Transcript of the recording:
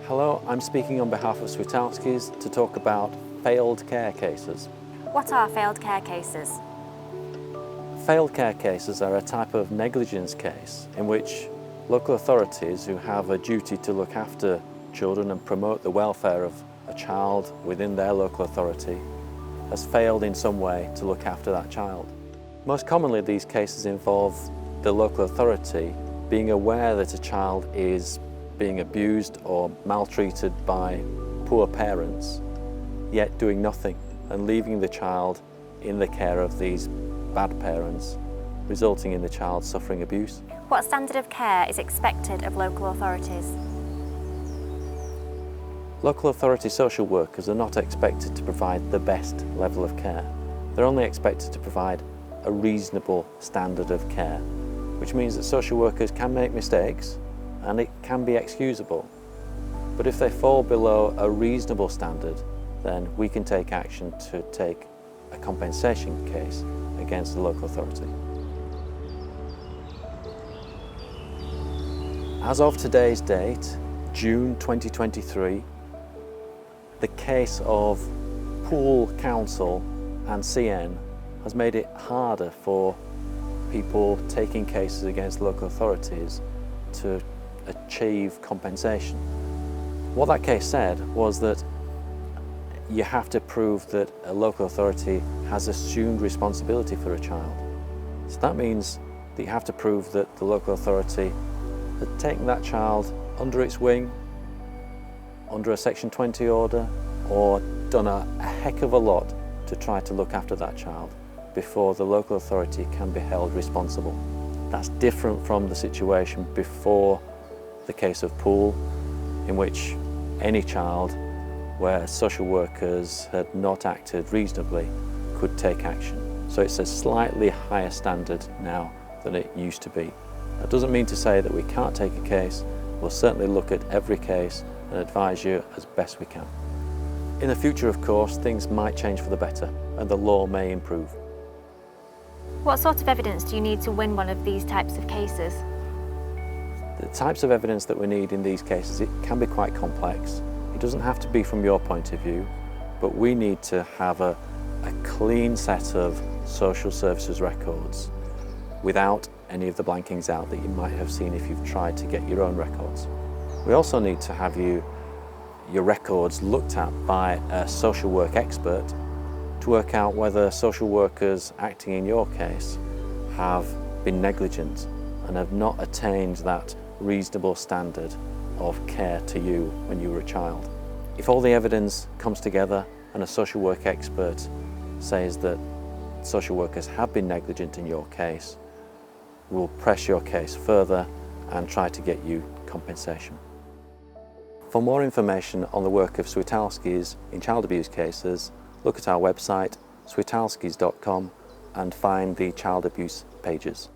Hello, I'm speaking on behalf of Switalskis to talk about failed care cases. What are failed care cases? Failed care cases are a type of negligence case in which local authorities who have a duty to look after children and promote the welfare of a child within their local authority has failed in some way to look after that child. Most commonly, these cases involve the local authority being aware that a child is being abused or maltreated by poor parents, yet doing nothing and leaving the child in the care of these bad parents, resulting in the child suffering abuse. What standard of care is expected of local authorities? Local authority social workers are not expected to provide the best level of care. They're only expected to provide a reasonable standard of care, which means that social workers can make mistakes and it can be excusable. But if they fall below a reasonable standard, then we can take action to take a compensation case against the local authority. As of today's date, June 2023, the case of Poole Council and CN has made it harder for people taking cases against local authorities to achieve compensation. What that case said was that you have to prove that a local authority has assumed responsibility for a child. So that means that you have to prove that the local authority had taken that child under its wing, under a Section 20 order, or done a heck of a lot to try to look after that child before the local authority can be held responsible. That's different from the situation before the case of Poole, in which any child where social workers had not acted reasonably could take action. So it's a slightly higher standard now than it used to be. That doesn't mean to say that we can't take a case. We'll certainly look at every case and advise you as best we can. In the future, of course, things might change for the better and the law may improve. What sort of evidence do you need to win one of these types of cases? The types of evidence that we need in these cases, it can be quite complex. It doesn't have to be from your point of view, but we need to have a clean set of social services records without any of the blankings out that you might have seen if you've tried to get your own records. We also need to have your records looked at by a social work expert to work out whether social workers acting in your case have been negligent and have not attained that reasonable standard of care to you when you were a child. If all the evidence comes together and a social work expert says that social workers have been negligent in your case, we'll press your case further and try to get you compensation. For more information on the work of Switalskis in child abuse cases, look at our website switalskis.com and find the child abuse pages.